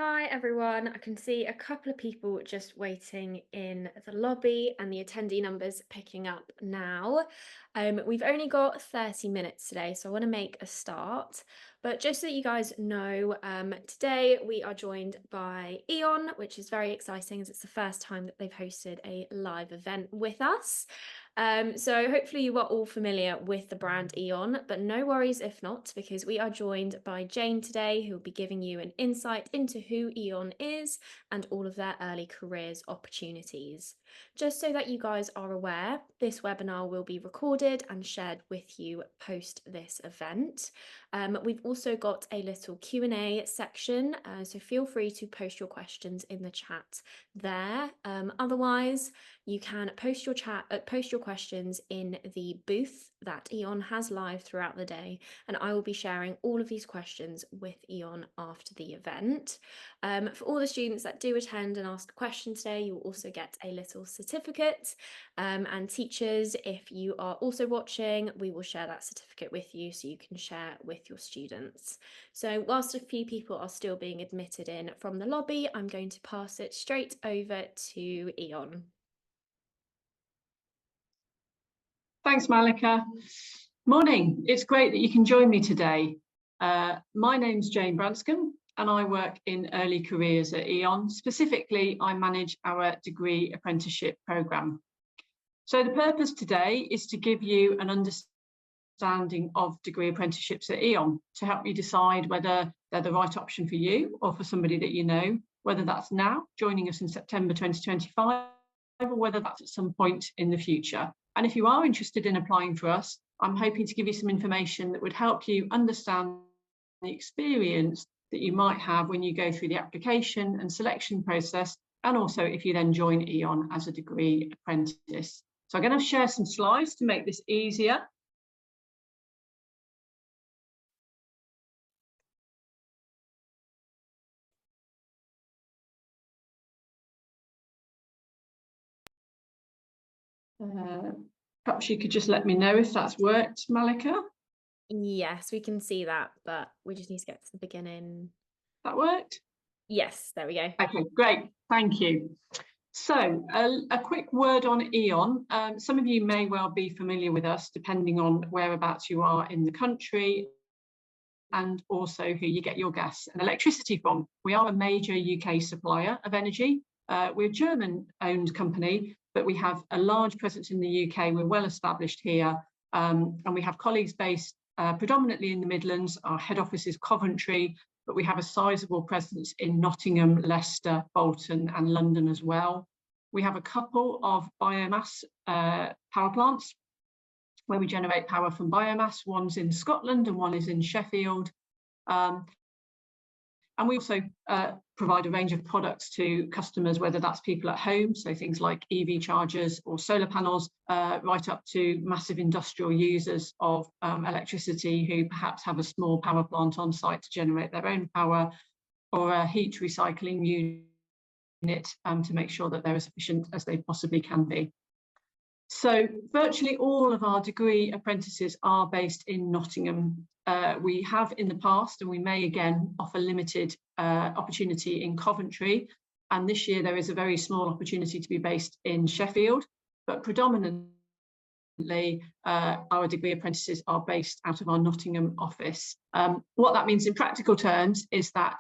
Hi everyone. I can see a couple of people just waiting in the lobby and the attendee numbers picking up now. We've only got 30 minutes today, so I want to make a start. But just so that you guys know, today we are joined by E.ON, which is very exciting as it's the first time that they've hosted a live event with us. So hopefully you are all familiar with the brand E.ON, but no worries if not, because we are joined by Jane today, who will be giving you an insight into who E.ON is and all of their early careers opportunities. Just so that you guys are aware, this webinar will be recorded and shared with you post this event. We've also got a little Q&A section, so feel free to post your questions in the chat there. Otherwise, you can post your questions in the booth that E.ON has live throughout the day, and I will be sharing all of these questions with E.ON after the event. For all the students that do attend and ask a question today, you will also get a little certificate. And teachers, if you are also watching, we will share that certificate with you so you can share with your students. So whilst a few people are still being admitted in from the lobby, I'm going to pass it straight over to E.ON. Thanks, Malika. Morning. It's great that you can join me today. My name's Jane Branscombe and I work in early careers at E.ON. Specifically, I manage our degree apprenticeship programme. So the purpose today is to give you an understanding of degree apprenticeships at E.ON to help you decide whether they're the right option for you or for somebody that you know, whether that's now, joining us in September 2025, or whether that's at some point in the future. And if you are interested in applying for us, I'm hoping to give you some information that would help you understand the experience that you might have when you go through the application and selection process, and also if you then join E.ON as a degree apprentice. So I'm going to share some slides to make this easier. Perhaps you could just let me know if that's worked, Malika. Yes, we can see that, but we just need to get to the beginning. That worked? Yes, there we go. Okay, great. Thank you. So a quick word on E.ON. Some of you may well be familiar with us, depending on whereabouts you are in the country and also who you get your gas and electricity from. We are a major UK supplier of energy. We're a German-owned company, but we have a large presence in the UK. We're well established here, and we have colleagues based predominantly in the Midlands. Our head office is Coventry, but we have a sizable presence in Nottingham, Leicester, Bolton and London as well. We have a couple of biomass power plants where we generate power from biomass. One's in Scotland and one is in Sheffield. And we also provide a range of products to customers, whether that's people at home, so things like EV chargers or solar panels, right up to massive industrial users of electricity who perhaps have a small power plant on site to generate their own power, or a heat recycling unit to make sure that they're as efficient as they possibly can be. So virtually all of our degree apprentices are based in Nottingham. We have in the past, and we may again, offer limited opportunity in Coventry. And this year there is a very small opportunity to be based in Sheffield, but predominantly our degree apprentices are based out of our Nottingham office. What that means in practical terms is that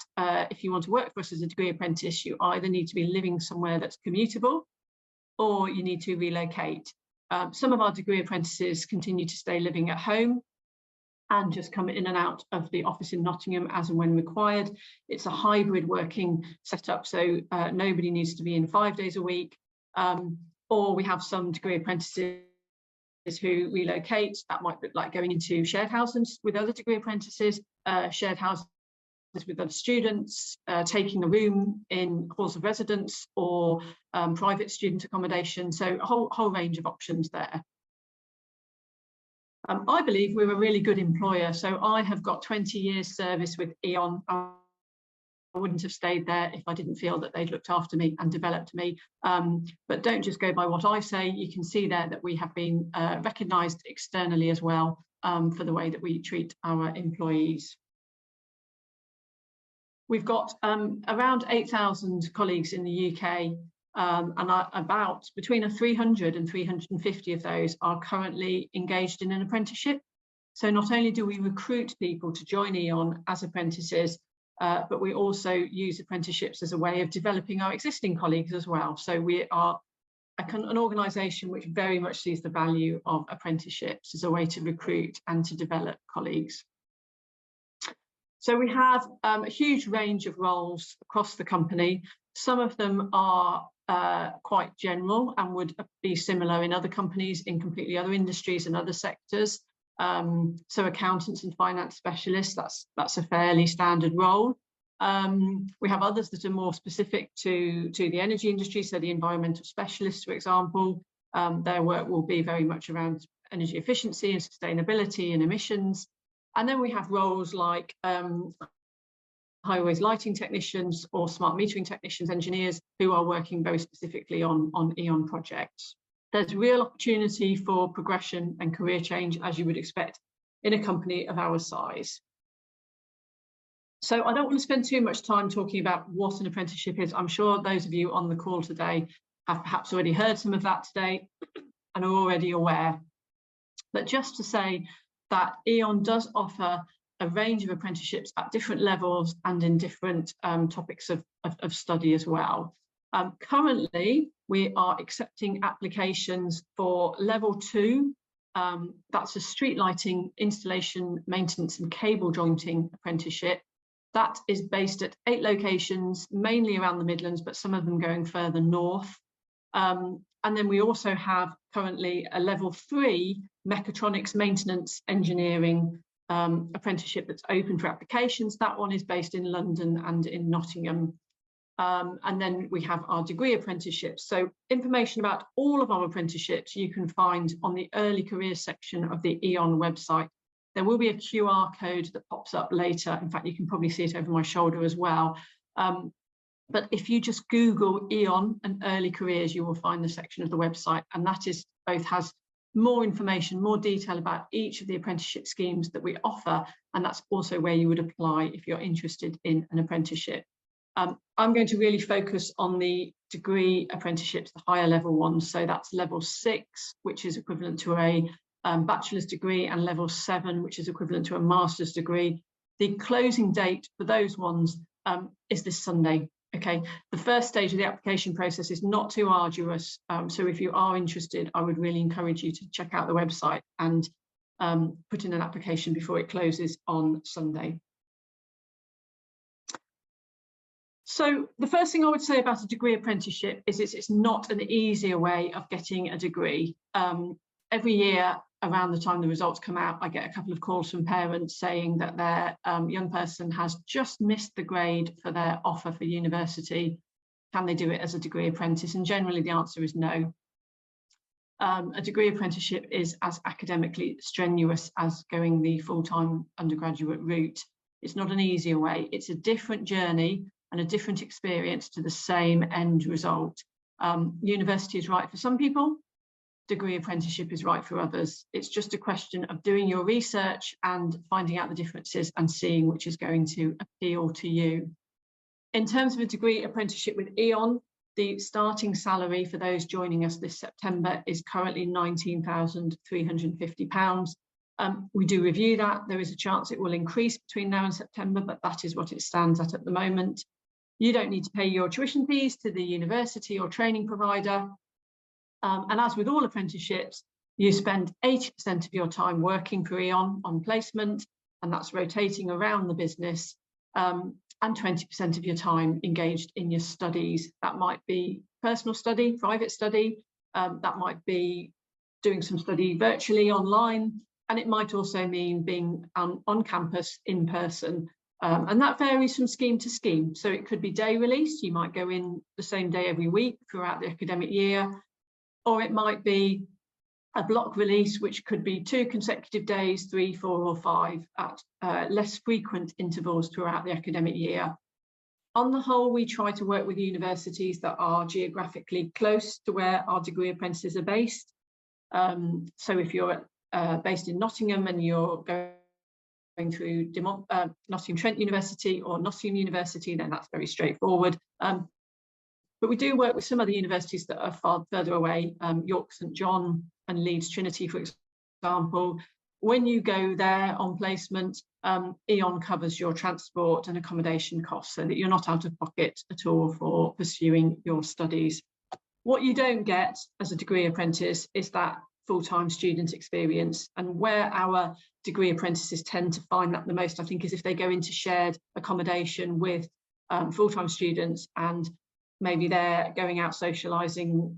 if you want to work for us as a degree apprentice, you either need to be living somewhere that's commutable or you need to relocate. Some of our degree apprentices continue to stay living at home and just come in and out of the office in Nottingham as and when required. It's a hybrid working setup, so nobody needs to be in 5 days a week. Or we have some degree apprentices who relocate. That might look like going into shared houses with other degree apprentices, shared houses with other students, taking a room in halls of residence or private student accommodation. So a whole range of options there. I believe we're a really good employer. So I have got 20 years service with E.ON. I wouldn't have stayed there if I didn't feel that they'd looked after me and developed me. But don't just go by what I say. You can see there that we have been recognised externally as well for the way that we treat our employees. We've got around 8,000 colleagues in the UK, and about between 300 and 350 of those are currently engaged in an apprenticeship. So not only do we recruit people to join E.ON as apprentices, but we also use apprenticeships as a way of developing our existing colleagues as well. So we are an organisation which very much sees the value of apprenticeships as a way to recruit and to develop colleagues. So we have a huge range of roles across the company. Some of them are quite general and would be similar in other companies in completely other industries and other sectors. So accountants and finance specialists, that's a fairly standard role. We have others that are more specific to the energy industry, so the environmental specialists, for example. Their work will be very much around energy efficiency and sustainability and emissions. And then we have roles like highways lighting technicians or smart metering technicians, engineers, who are working very specifically on E.ON projects. There's real opportunity for progression and career change, as you would expect in a company of our size. So I don't want to spend too much time talking about what an apprenticeship is. I'm sure those of you on the call today have perhaps already heard some of that today and are already aware. But just to say that E.ON does offer a range of apprenticeships at different levels and in different topics of study as well. Currently, we are accepting applications for level 2. That's a street lighting, installation, maintenance and cable jointing apprenticeship. That is based at 8 locations, mainly around the Midlands, but some of them going further north. And then we also have currently a level 3 mechatronics maintenance engineering apprenticeship that's open for applications. That one is based in London and in Nottingham. And then we have our degree apprenticeships. So information about all of our apprenticeships you can find on the early careers section of the E.ON website. There will be a QR code that pops up later. In fact, you can probably see it over my shoulder as well. But if you just Google E.ON and early careers, you will find the section of the website, and that is both has more information, more detail about each of the apprenticeship schemes that we offer, and that's also where you would apply if you're interested in an apprenticeship. I'm going to really focus on the degree apprenticeships, the higher level ones. So that's level 6, which is equivalent to a bachelor's degree, and level 7, which is equivalent to a master's degree. The closing date for those ones is this Sunday. Okay, the first stage of the application process is not too arduous. So if you are interested, I would really encourage you to check out the website and put in an application before it closes on Sunday. So the first thing I would say about a degree apprenticeship is it's not an easier way of getting a degree. Every year around the time the results come out, I get a couple of calls from parents saying that their young person has just missed the grade for their offer for university. Can they do it as a degree apprentice? And generally the answer is no. A degree apprenticeship is as academically strenuous as going the full-time undergraduate route. It's not an easier way. It's a different journey and a different experience to the same end result. University is right for some people, degree apprenticeship is right for others. It's just a question of doing your research and finding out the differences and seeing which is going to appeal to you. In terms of a degree apprenticeship with E.ON, the starting salary for those joining us this September is currently £19,350. We do review that. There is a chance it will increase between now and September, but that is what it stands at the moment. You don't need to pay your tuition fees to the university or training provider. And as with all apprenticeships, you spend 80% of your time working for E.ON on placement, and that's rotating around the business, and 20% of your time engaged in your studies. That might be personal study, private study, that might be doing some study virtually online, and it might also mean being on campus in person. And that varies from scheme to scheme. So it could be day release, you might go in the same day every week throughout the academic year, or it might be a block release, which could be 2 consecutive days, 3, 4 or 5 at less frequent intervals throughout the academic year. On the whole, we try to work with universities that are geographically close to where our degree apprentices are based. So if you're based in Nottingham and you're going through Nottingham Trent University or Nottingham University, then that's very straightforward. But we do work with some other universities that are far further away, York St John and Leeds Trinity, for example. When you go there on placement, E.ON covers your transport and accommodation costs so that you're not out of pocket at all for pursuing your studies. What you don't get as a degree apprentice is that full-time student experience, and where our degree apprentices tend to find that the most, I think, is if they go into shared accommodation with full-time students, and maybe they're going out socialising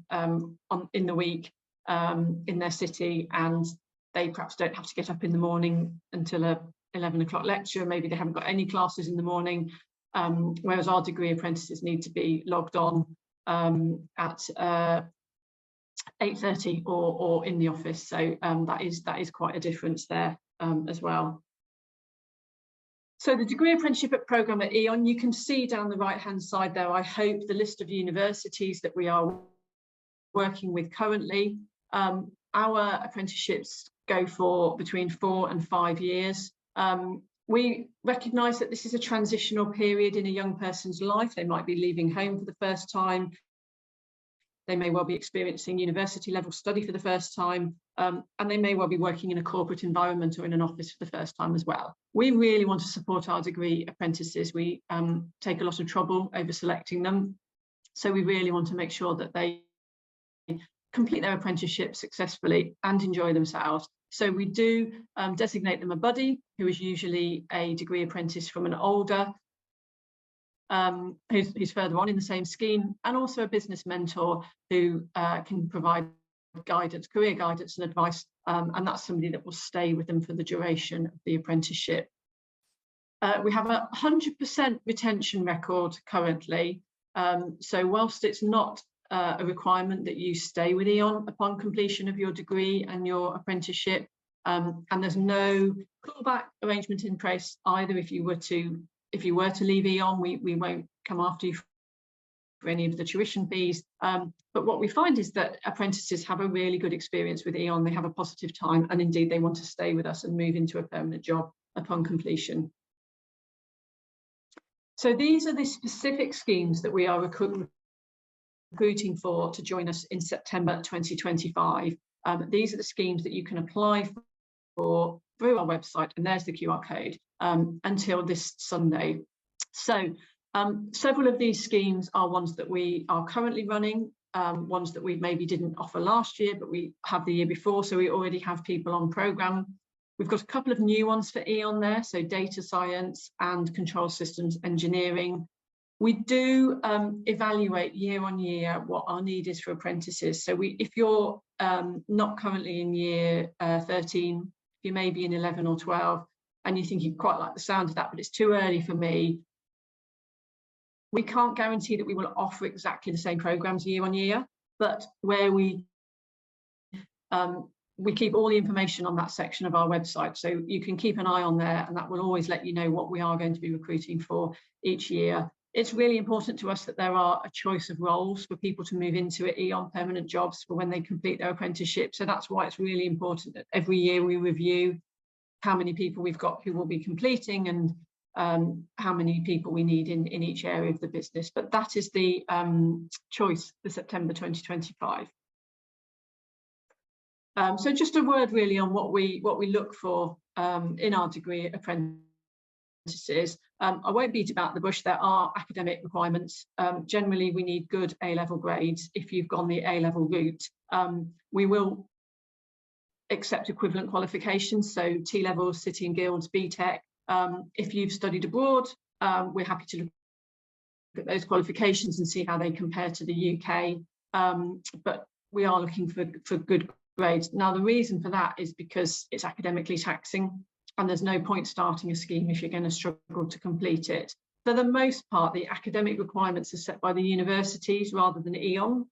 in the week in their city, and they perhaps don't have to get up in the morning until a 11 o'clock lecture. Maybe they haven't got any classes in the morning, whereas our degree apprentices need to be logged on at 8:30 or in the office. So that is quite a difference there as well. So the degree apprenticeship programme at E.ON, you can see down the right-hand side there, I hope, the list of universities that we are working with currently. Our apprenticeships go for between 4 and 5 years. We recognise that this is a transitional period in a young person's life. They might be leaving home for the first time. They may well be experiencing university level study for the first time, and they may well be working in a corporate environment or in an office for the first time as well. We really want to support our degree apprentices. We take a lot of trouble over selecting them. So we really want to make sure that they complete their apprenticeship successfully and enjoy themselves. So we do designate them a buddy, who is usually a degree apprentice from an older, who's further on in the same scheme, and also a business mentor who can provide guidance, career guidance and advice, and that's somebody that will stay with them for the duration of the apprenticeship. We have a 100% retention record currently, so whilst it's not a requirement that you stay with E.ON upon completion of your degree and your apprenticeship, and there's no clawback arrangement in place either. If you were to leave E.ON, we won't come after you for any of the tuition fees. But what we find is that apprentices have a really good experience with E.ON. They have a positive time, and indeed they want to stay with us and move into a permanent job upon completion. So these are the specific schemes that we are recruiting for to join us in September 2025. These are the schemes that you can apply for through our website, and there's the QR code until this Sunday. So several of these schemes are ones that we are currently running, ones that we maybe didn't offer last year, but we have the year before, so we already have people on programme. We've got a couple of new ones for E.ON there, so data science and control systems engineering. We do evaluate year on year what our need is for apprentices. So if you're not currently in year 13, you may be in 11 or 12, and you think you quite like the sound of that, but it's too early for me. We can't guarantee that we will offer exactly the same programmes year on year, but where we keep all the information on that section of our website, so you can keep an eye on there, and that will always let you know what we are going to be recruiting for each year. It's really important to us that there are a choice of roles for people to move into at E.ON permanent jobs for when they complete their apprenticeship. So that's why it's really important that every year we review how many people we've got who will be completing, and how many people we need in each area of the business. But that is the choice for September 2025. So just a word really on what we look for in our degree apprentices. I won't beat about the bush. There are academic requirements. Generally, we need good A-level grades. If you've gone the A-level route, we will accept equivalent qualifications, so T-levels, City and Guilds, BTEC. If you've studied abroad, we're happy to look at those qualifications and see how they compare to the UK. But we are looking for good grades. Now, the reason for that is because it's academically taxing, and there's no point starting a scheme if you're going to struggle to complete it. For the most part, the academic requirements are set by the universities rather than E.ON,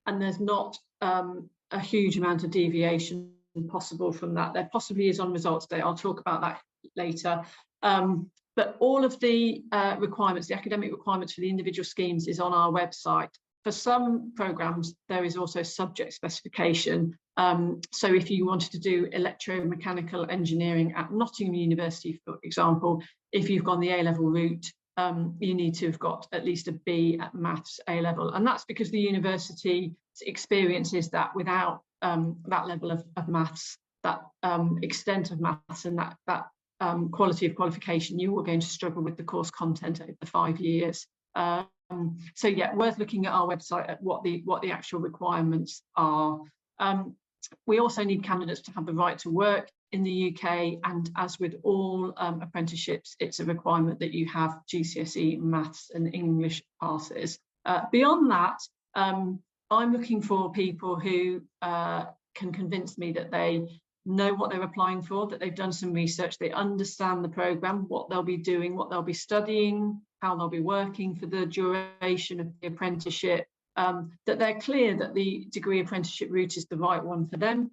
and there's not a huge amount of deviation possible from that. There possibly is on results day. I'll talk about that later. But all of the requirements, the academic requirements for the individual schemes, is on our website. for some programs, there is also subject specification. So if you wanted to do electromechanical engineering at Nottingham University, for example, if you've gone the A-level route, you need to have got at least a B at maths A-level. And that's because the university experiences that without that level of maths, that extent of maths and that quality of qualification, you are going to struggle with the course content over the 5 years. So yeah, worth looking at our website at what the actual requirements are. We also need candidates to have the right to work in the UK, and as with all apprenticeships, it's a requirement that you have GCSE maths and English passes. Beyond that, I'm looking for people who can convince me that they know what they're applying for, that they've done some research, they understand the programme, what they'll be doing, what they'll be studying, how they'll be working for the duration of the apprenticeship, that they're clear that the degree apprenticeship route is the right one for them,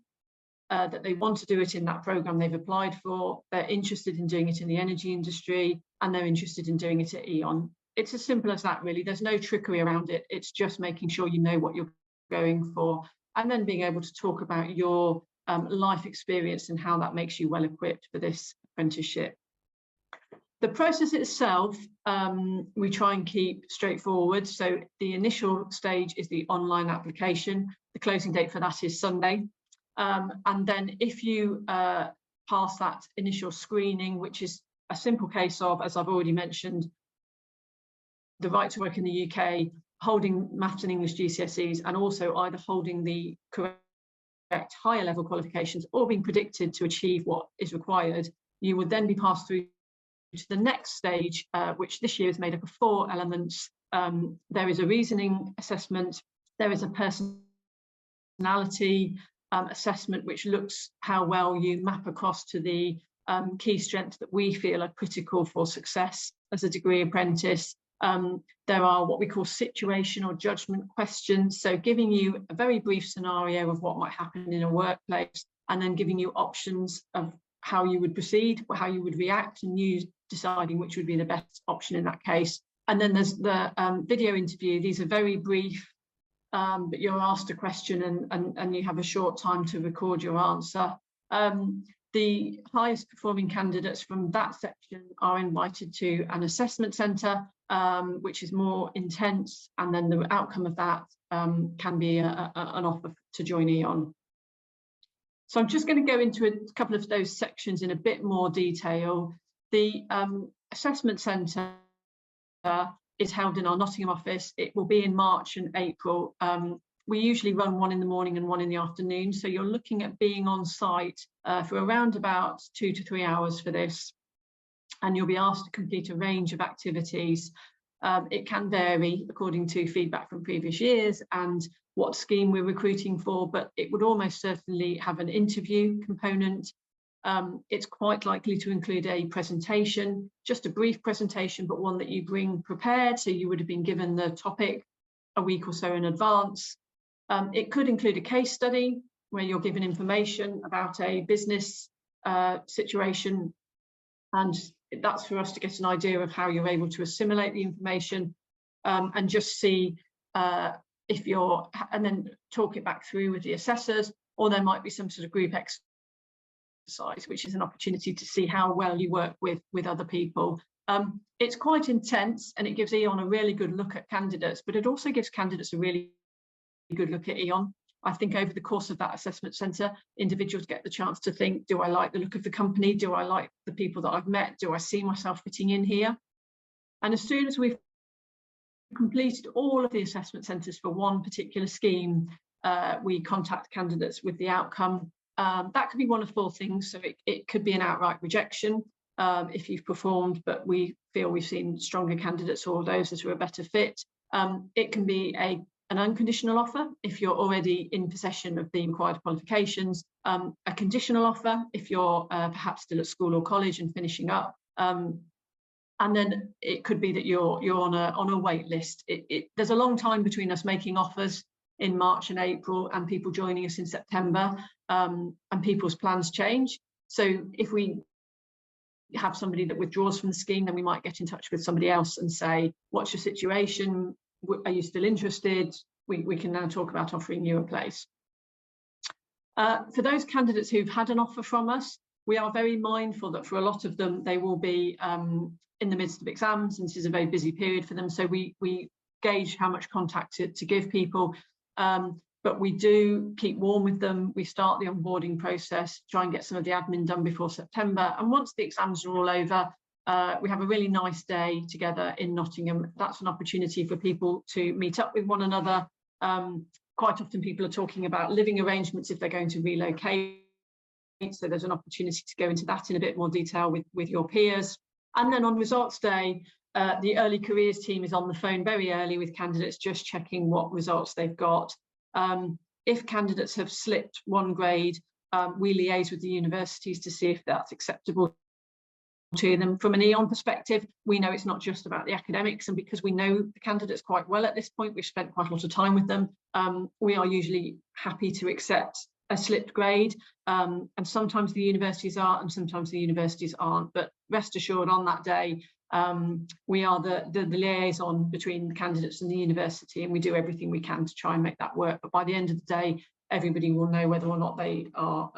that they want to do it in that programme they've applied for, they're interested in doing it in the energy industry, and they're interested in doing it at E.ON. It's as simple as that, really. There's no trickery around it. It's just making sure you know what you're going for, and then being able to talk about your life experience and how that makes you well equipped for this apprenticeship. The process itself, we try and keep straightforward. So the initial stage is the online application. The closing date for that is Sunday. And then if you pass that initial screening, which is a simple case of, as I've already mentioned, the right to work in the UK, holding maths and English GCSEs, and also either holding the correct higher level qualifications or being predicted to achieve what is required, you would then be passed through to the next stage, which this year is made up of 4 elements. There is a reasoning assessment, there is a personality assessment, which looks how well you map across to the key strengths that we feel are critical for success as a degree apprentice. There are what we call situation or judgment questions, so giving you a very brief scenario of what might happen in a workplace, and then giving you options of how you would proceed, or how you would react, and you deciding which would be the best option in that case. And then there's the video interview. These are very brief, but you're asked a question and you have a short time to record your answer. The highest performing candidates from that section are invited to an assessment centre, which is more intense, and then the outcome of that can be an offer to join E.ON. So I'm just going to go into a couple of those sections in a bit more detail. The assessment centre is held in our Nottingham office. It will be in March and April. We usually run one in the morning and one in the afternoon, so you're looking at being on site for around about 2 to 3 hours for this, and you'll be asked to complete a range of activities. It can vary according to feedback from previous years and what scheme we're recruiting for, but it would almost certainly have an interview component. It's quite likely to include a presentation, just a brief presentation, but one that you bring prepared, so you would have been given the topic a week or so in advance. It could include a case study where you're given information about a business situation, and that's for us to get an idea of how you're able to assimilate the information and just see if you're, and then talk it back through with the assessors, or there might be some sort of group exercise, which is an opportunity to see how well you work with other people. It's quite intense, and it gives E.ON a really good look at candidates, but it also gives candidates a really good look at E.ON. I think over the course of that assessment centre, individuals get the chance to think, do I like the look of the company? Do I like the people that I've met? Do I see myself fitting in here? And as soon as we've completed all of the assessment centres for one particular scheme, we contact candidates with the outcome. That could be one of 4 things. So it could be an outright rejection if you've performed, but we feel we've seen stronger candidates or those that are a better fit. It can be an unconditional offer if you're already in possession of the required qualifications, a conditional offer if you're perhaps still at school or college and finishing up, and then it could be that you're on a wait list. There's a long time between us making offers in March and April and people joining us in September, and people's plans change. So if we have somebody that withdraws from the scheme, then we might get in touch with somebody else and say, what's your situation? are you still interested? We can now talk about offering you a place. For those candidates who've had an offer from us, we are very mindful that for a lot of them, they will be in the midst of exams, and this is a very busy period for them. So we gauge how much contact to give people, but we do keep warm with them. We start the onboarding process, try and get some of the admin done before September. And once the exams are all over, we have a really nice day together in Nottingham. That's an opportunity for people to meet up with one another. Quite often people are talking about living arrangements if they're going to relocate. So there's an opportunity to go into that in a bit more detail with your peers. And then on results day, the early careers team is on the phone very early with candidates, just checking what results they've got. If candidates have slipped one grade, we liaise with the universities to see if that's acceptable to them. From an E.ON perspective, we know it's not just about the academics, and because we know the candidates quite well at this point, we've spent quite a lot of time with them, we are usually happy to accept a slipped grade, and sometimes the universities are and sometimes the universities aren't, but rest assured on that day we are the liaison between the candidates and the university, and we do everything we can to try and make that work. But by the end of the day, everybody will know whether or not they are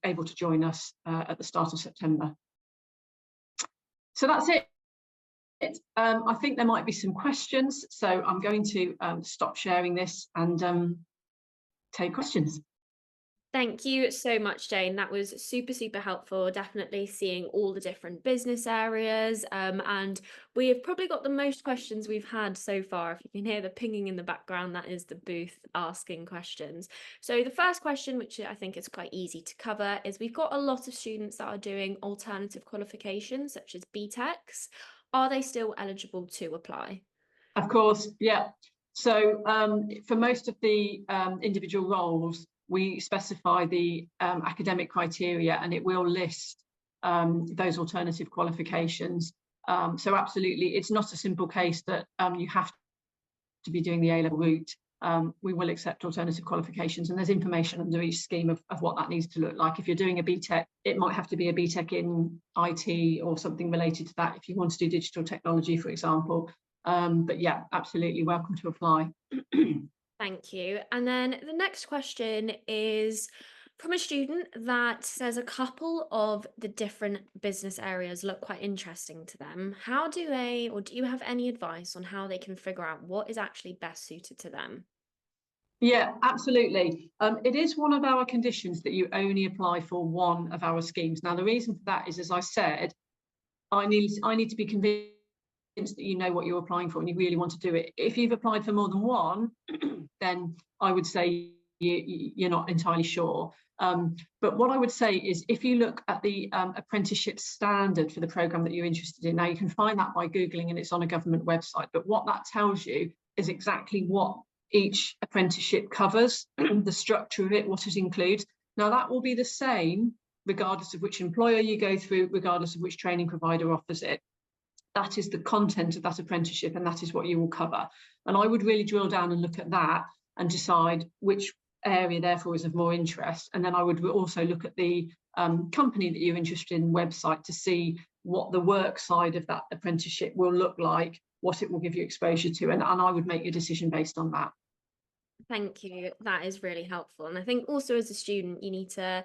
able to join us at the start of September. So that's it. I think there might be some questions, so I'm going to stop sharing this and take questions. Thank you so much, Jane. That was super, super helpful. Definitely seeing all the different business areas. And we have probably got the most questions we've had so far. If you can hear the pinging in the background, that is the booth asking questions. So the first question, which I think is quite easy to cover, is we've got a lot of students that are doing alternative qualifications, such as BTECs. Are they still eligible to apply? Of course, yeah. So for most of the individual roles, we specify the academic criteria, and it will list those alternative qualifications. So absolutely, it's not a simple case that you have to be doing the A-level route. We will accept alternative qualifications, and there's information under each scheme of what that needs to look like. If you're doing a BTEC, it might have to be a BTEC in IT or something related to that if you want to do digital technology, for example. But yeah, absolutely welcome to apply. Thank you. And then the next question is from a student that says a couple of the different business areas look quite interesting to them. How do they, or do you have any advice on how they can figure out what is actually best suited to them? Yeah, absolutely. It is one of our conditions that you only apply for one of our schemes. Now, the reason for that is, as I said, I need to be convinced that you know what you're applying for and you really want to do it. If you've applied for more than one, then I would say you're not entirely sure. But what I would say is, if you look at the apprenticeship standard for the programme that you're interested in, now you can find that by Googling, and it's on a government website. But what that tells you is exactly what each apprenticeship covers, the structure of it, what it includes. Now that will be the same regardless of which employer you go through, regardless of which training provider offers it. That is the content of that apprenticeship, and that is what you will cover. And I would really drill down and look at that and decide which area therefore is of more interest. And then I would also look at the company that you're interested in website to see what the work side of that apprenticeship will look like, what it will give you exposure to, and I would make your decision based on that. Thank you. That is really helpful. And I think also as a student, you need to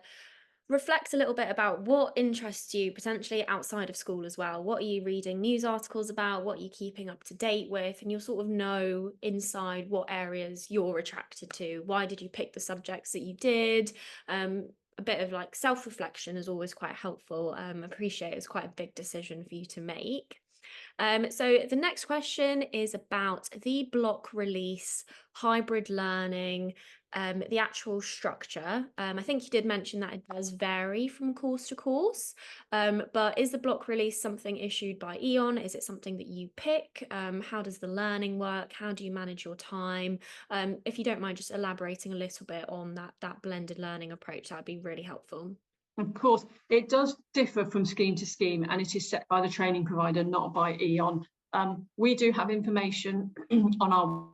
reflect a little bit about what interests you potentially outside of school as well. What are you reading news articles about? What are you keeping up to date with? And you'll sort of know inside what areas you're attracted to. Why did you pick the subjects that you did? A bit of like self-reflection is always quite helpful. Appreciate it's quite a big decision for you to make. So the next question is about the block release, hybrid learning, the actual structure. I think you did mention that it does vary from course to course, but is the block release something issued by E.ON? Is it something that you pick? How does the learning work? How do you manage your time? If you don't mind just elaborating a little bit on that blended learning approach, that'd be really helpful. Of course, it does differ from scheme to scheme, and it is set by the training provider, not by E.ON. We do have information on our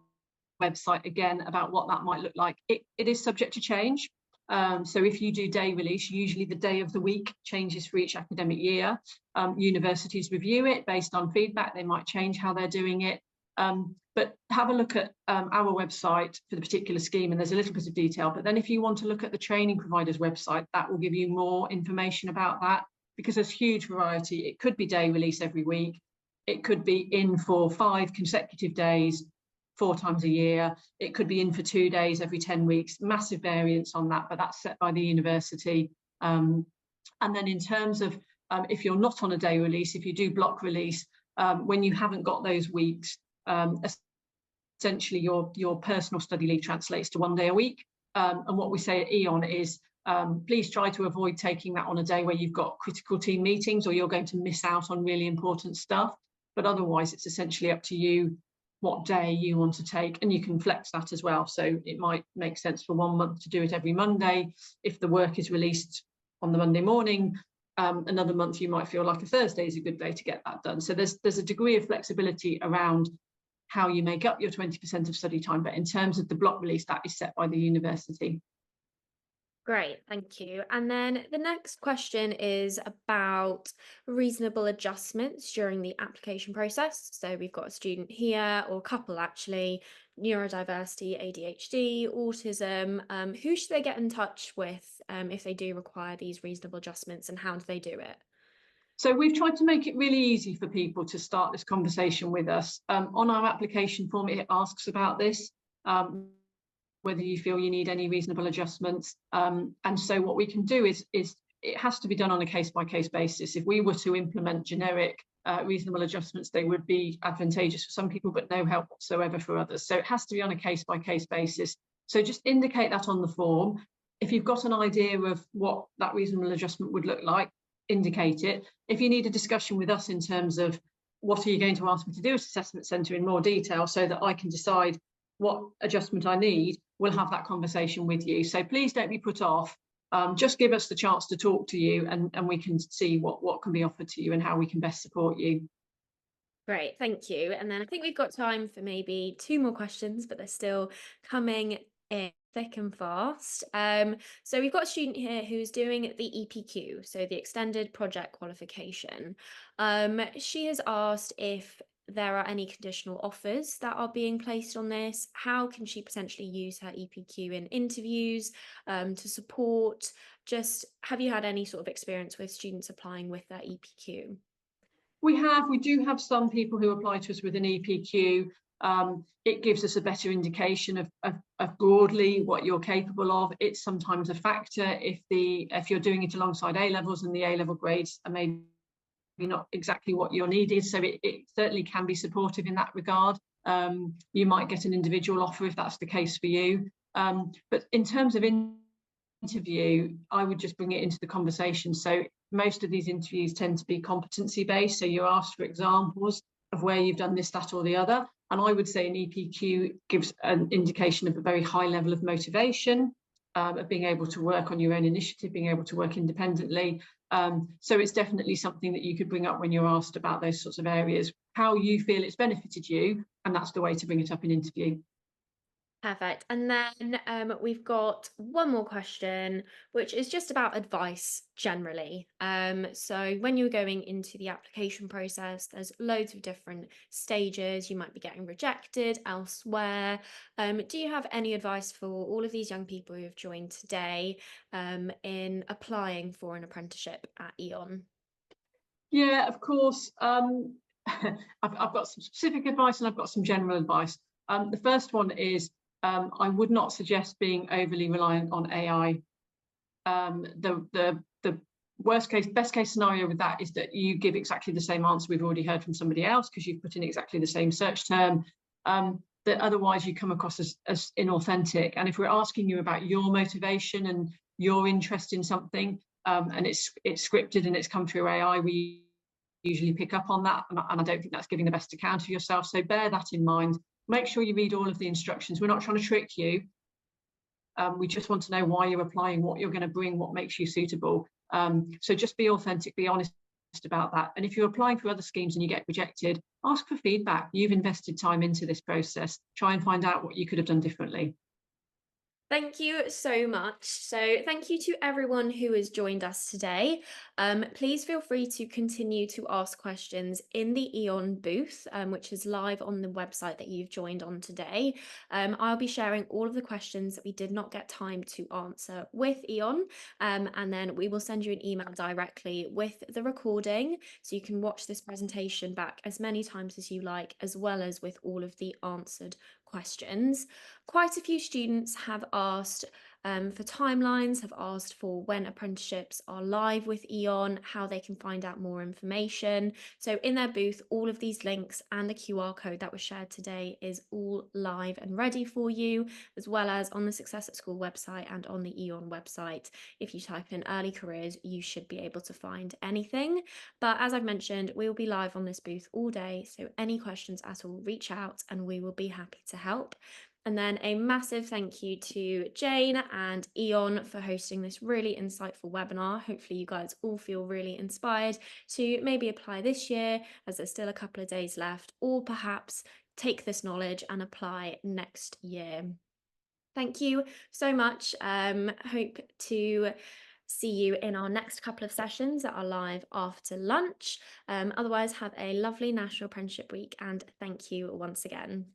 website again about what that might look like. It is subject to change. So if you do day release, usually the day of the week changes for each academic year. Universities review it based on feedback. They might change how they're doing it. But have a look at our website for the particular scheme, and there's a little bit of detail. But then if you want to look at the training provider's website, that will give you more information about that, because there's huge variety. It could be day release every week. It could be in for 5 consecutive days, 4 times a year. It could be in for 2 days every 10 weeks. Massive variance on that, but that's set by the university. And then in terms of if you're not on a day release, if you do block release, when you haven't got those weeks, essentially your personal study leave translates to 1 day a week. And what we say at E.ON is please try to avoid taking that on a day where you've got critical team meetings or you're going to miss out on really important stuff. But otherwise, it's essentially up to you what day you want to take, and you can flex that as well. So it might make sense for 1 month to do it every Monday. If the work is released on the Monday morning, another month you might feel like a Thursday is a good day to get that done. So there's a degree of flexibility around how you make up your 20% of study time, but in terms of the block release, that is set by the university. Great, thank you. And then the next question is about reasonable adjustments during the application process. So we've got a student here, or a couple actually, neurodiversity, ADHD, autism. Who should they get in touch with if they do require these reasonable adjustments, and how do they do it? So we've tried to make it really easy for people to start this conversation with us. On our application form, it asks about this. Whether you feel you need any reasonable adjustments. And so what we can do is it has to be done on a case-by-case basis. If we were to implement generic reasonable adjustments, they would be advantageous for some people, but no help whatsoever for others. So it has to be on a case-by-case basis. So just indicate that on the form. If you've got an idea of what that reasonable adjustment would look like, indicate it. If you need a discussion with us in terms of what are you going to ask me to do at Assessment Centre in more detail so that I can decide what adjustment I need, we'll have that conversation with you. So please don't be put off. Just give us the chance to talk to you, and we can see what can be offered to you and how we can best support you. Great, thank you. And then I think we've got time for maybe 2 more questions, but they're still coming in thick and fast. So we've got a student here who's doing the EPQ, so the Extended Project Qualification. She has asked if there are any conditional offers that are being placed on this. How can she potentially use her EPQ in interviews to support? Just, have you had any sort of experience with students applying with their EPQ? We do have some people who apply to us with an EPQ. It gives us a better indication of broadly what you're capable of. It's sometimes a factor if you're doing it alongside A levels and the A level grades are maybe not exactly what your need is. So it certainly can be supportive in that regard. You might get an individual offer if that's the case for you. But in terms of interview, I would just bring it into the conversation. So most of these interviews tend to be competency based. So you're asked for examples of where you've done this, that, or the other. And I would say an EPQ gives an indication of a very high level of motivation, of being able to work on your own initiative, being able to work independently. So it's definitely something that you could bring up when you're asked about those sorts of areas, how you feel it's benefited you, and that's the way to bring it up in interview. Perfect. And then we've got one more question, which is just about advice generally. So when you're going into the application process, there's loads of different stages. You might be getting rejected elsewhere. Do you have any advice for all of these young people who have joined today in applying for an apprenticeship at E.ON? Yeah, of course. I've got some specific advice and I've got some general advice. The first one is I would not suggest being overly reliant on AI. The best case scenario with that is that you give exactly the same answer we've already heard from somebody else because you've put in exactly the same search term. That otherwise you come across as inauthentic. And if we're asking you about your motivation and your interest in something, and it's scripted and it's come through AI, we usually pick up on that, and I don't think that's giving the best account of yourself. So bear that in mind. Make sure you read all of the instructions. We're not trying to trick you. We just want to know why you're applying, what you're going to bring, what makes you suitable. So just be authentic, be honest about that. And if you're applying for other schemes and you get rejected, ask for feedback. You've invested time into this process. Try and find out what you could have done differently. Thank you so much. So, thank you to everyone who has joined us today. Please feel free to continue to ask questions in the E.ON booth, which is live on the website that you've joined on today. I'll be sharing all of the questions that we did not get time to answer with E.ON, and then we will send you an email directly with the recording so you can watch this presentation back as many times as you like, as well as with all of the answered questions. Quite a few students have asked for timelines, have asked for when apprenticeships are live with E.ON, how they can find out more information. So in their booth, all of these links and the QR code that was shared today is all live and ready for you, as well as on the Success at School website and on the E.ON website. If you type in early careers, you should be able to find anything. But as I've mentioned, we will be live on this booth all day. So any questions at all, reach out and we will be happy to help. And then a massive thank you to Jane and E.ON for hosting this really insightful webinar. Hopefully you guys all feel really inspired to maybe apply this year as there's still a couple of days left, or perhaps take this knowledge and apply next year. Thank you so much. Hope to see you in our next couple of sessions that are live after lunch. Otherwise, have a lovely National Apprenticeship Week and thank you once again.